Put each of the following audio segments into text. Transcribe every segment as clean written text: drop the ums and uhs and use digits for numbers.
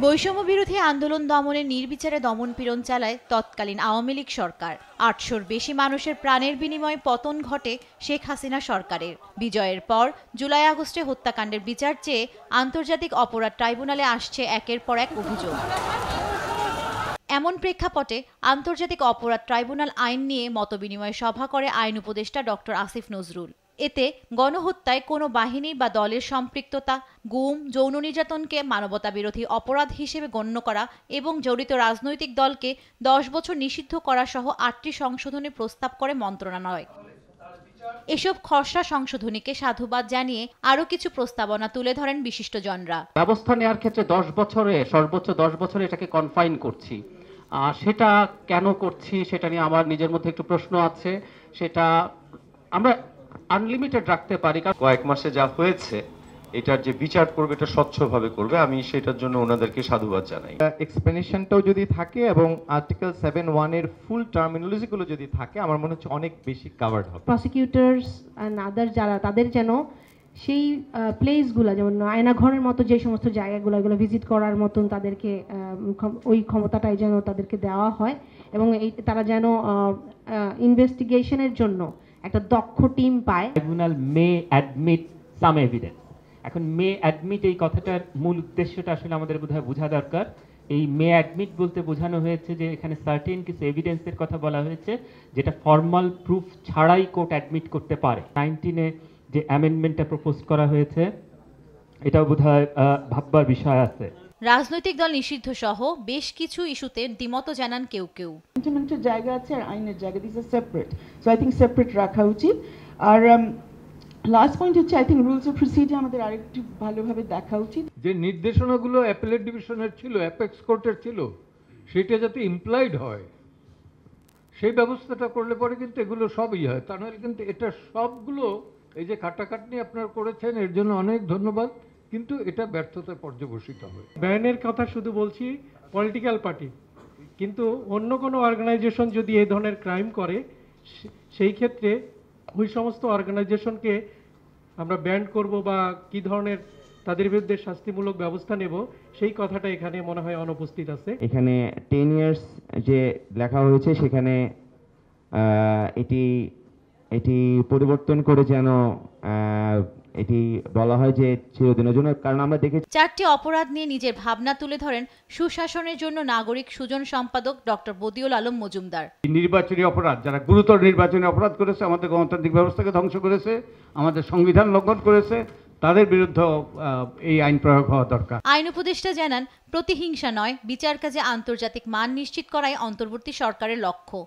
বৈষম্য বিরোধী আন্দোলন দমনে নির্বিচারে দমনপীড়ন চালায় তৎকালীন আওয়ামী লীগ সরকার। ৮০০-র বেশি মানুষের প্রাণের বিনিময়ে পতন ঘটে শেখ হাসিনা সরকারের। বিজয়ের পর জুলাই আগস্টে হত্যাকাণ্ডের বিচার চেয়ে আন্তর্জাতিক অপরাধ ট্রাইব্যুনালে আসছে একের পর এক অভিযোগ। এমন প্রেক্ষাপটে আন্তর্জাতিক অপরাধ ট্রাইব্যুনাল আইন নিয়ে মতবিনিময় সভা করে আইন উপদেষ্টা ডক্টর আসিফ নজরুল। এতে গণহত্যায় কোনো বাহিনী বা দলের সম্পৃক্ততা, গুম, যৌন নির্যাতনকে মানবতাবিরোধী অপরাধ হিসেবে গণ্য করা এবং জড়িত রাজনৈতিক দলকে ১০ বছর নিষিদ্ধ করা সহ ৮টি সংশোধনী প্রস্তাব করে মন্ত্রণালয়। এসব খসড়া সংশোধনীকে সাধুবাদ জানিয়ে আরও কিছু প্রস্তাবনা তুলে ধরেন বিশিষ্টজনরা। ব্যবস্থা নেওয়ার ক্ষেত্রে ১০ বছরে, সর্বোচ্চ ১০ বছরে এটাকে কনফাইন করছি। সেটা কেন করছি সেটা নিয়ে আমার নিজের মধ্যে একটু প্রশ্ন আছে। সেটা আমরা আনলিমিটেড রাখতে পারি। কয়েক মাসে যা হয়েছে এটার যে বিচার করবে এটা স্বচ্ছভাবে করবে, আমি সেটার জন্য ওনাদেরকে সাধুবাদ জানাই। এক্সপ্লেনেশনটাও যদি থাকে এবং আর্টিকেল 7(1) এর ফুল টার্মিনোলজিগুলো যদি থাকে, আমার মনে হচ্ছে অনেক বেশি কভারড হবে। প্রসিকিউটরস অ্যান্ড আদার যারা, তাদের যেন সেই প্লেসগুলো, যেমন আয়নাঘরের মতো যে সমস্ত জায়গাগুলো, এগুলো ভিজিট করার মতন তাদেরকে ওই ক্ষমতাটাই যেন তাদেরকে দেওয়া হয় এবং তারা যেন ইনভেস্টিগেশনের জন্য একটা দক্ষ টিম পায়। ট্রাইব্যুনাল মে অ্যাডমিট সাম এভিডেন্স। এখন মে অ্যাডমিট এই কথাটার মূল উদ্দেশ্যটা আসলে আমাদের বোধহয় বোঝা দরকার। এই মে অ্যাডমিট বলতে বোঝানো হয়েছে যে এখানে সার্টেন কিছু এভিডেন্সের কথা বলা হয়েছে যেটা ফর্মাল প্রুফ ছাড়াই কোর্ট অ্যাডমিট করতে পারে। 19-এ যে অ্যামেন্ডমেন্টটা প্রপোজ করা হয়েছে এটাও বোধহয় ভাববার বিষয় আছে। রাজনৈতিক দল নিষিদ্ধ সহ বেশ কিছু ইস্যুতে দ্বিমত জানান কেউ কেউ। ইমপ্লিমেন্টের জায়গা আছে আর আইনের জায়গা, this are separate, so I think separate রাখা উচিত। আর লাস্ট পয়েন্ট হচ্ছে I think rules of procedure আমাদের আরেকটু ভালোভাবে দেখা উচিত। যে নির্দেশনাগুলো অ্যাপেলেট ডিভিশনের ছিল, অ্যাপেক্স কোর্টের ছিল, সেটা যাতে ইমপ্লাইড হয় সেই ব্যবস্থাটা করলে পরে কিন্তু এগুলো সবই হয়। তা নাহলে কিন্তু এটা সবগুলো, এই যে খাটাখাটনি আপনারা করেছেন এর জন্য অনেক ধন্যবাদ, কিন্তু এটা ব্যর্থতায় পর্যবসিত হবে। ব্যানের কথা শুধু বলছি পলিটিক্যাল পার্টি, কিন্তু অন্য কোনো অর্গানাইজেশন যদি এই ধরনের ক্রাইম করে সেই ক্ষেত্রে ওই সমস্ত অর্গানাইজেশনকে আমরা ব্যান করব বা কি ধরনের তাদের বিরুদ্ধে শাস্তিমূলক ব্যবস্থা নেব, সেই কথাটা এখানে মনে হয় অনুপস্থিত আছে। এখানে 10 ইয়ার্স যে লেখা হয়েছে সেখানে এটি পরিবর্তন করে যেন এটি বলা হয় যে চিরদিনের জন্য, কারণ আমরা দেখেছি। 4টি অপরাধ নিয়ে নিজের ভাবনা তুলে ধরেন সুশাসনের জন্য নাগরিক সুজন সম্পাদক ডক্টর বদিউল আলম মজুমদার। নির্বাচনী অপরাধ, যারা গুরুতর নির্বাচনী অপরাধ করেছে, আমাদের গণতান্ত্রিক ব্যবস্থাকে ধ্বংস করেছে, আমাদের সংবিধান লঙ্ঘন করেছে, তাদের বিরুদ্ধে এই আইন প্রয়োগ হওয়া দরকার। আইন উপদেষ্টা জানান, প্রতিহিংসা নয়, বিচার কাজে আন্তর্জাতিক মান নিশ্চিত করাই অন্তর্বর্তী সরকারের লক্ষ্য।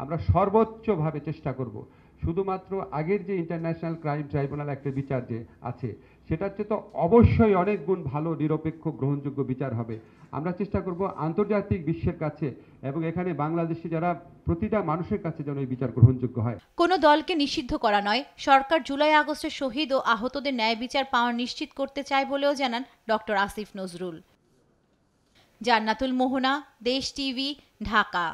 আমরা সর্বোচ্চভাবে চেষ্টা করব শুধুমাত্র আগের যে ইন্টারন্যাশনাল ক্রাইম ট্রাইব্যুনাল একটা বিচার যে আছে সেটার চেয়ে তো অবশ্যই অনেক গুণ ভালো, নিরপেক্ষ, গ্রহণযোগ্য বিচার হবে। আমরা চেষ্টা করব আন্তর্জাতিক বিশ্বের কাছে এবং এখানে বাংলাদেশে যারা প্রতিটা মানুষের কাছে যেন এই বিচার গ্রহণযোগ্য হয়। কোনো দলকে নিষিদ্ধ করা নয়, সরকার জুলাই আগস্টে শহীদ ও আহতদের ন্যায় বিচার পাওয়া নিশ্চিত করতে চায় বলেও জানান ডক্টর আসিফ নজরুল। জান্নাতুল মোহনা, দেশ টিভি, ঢাকা।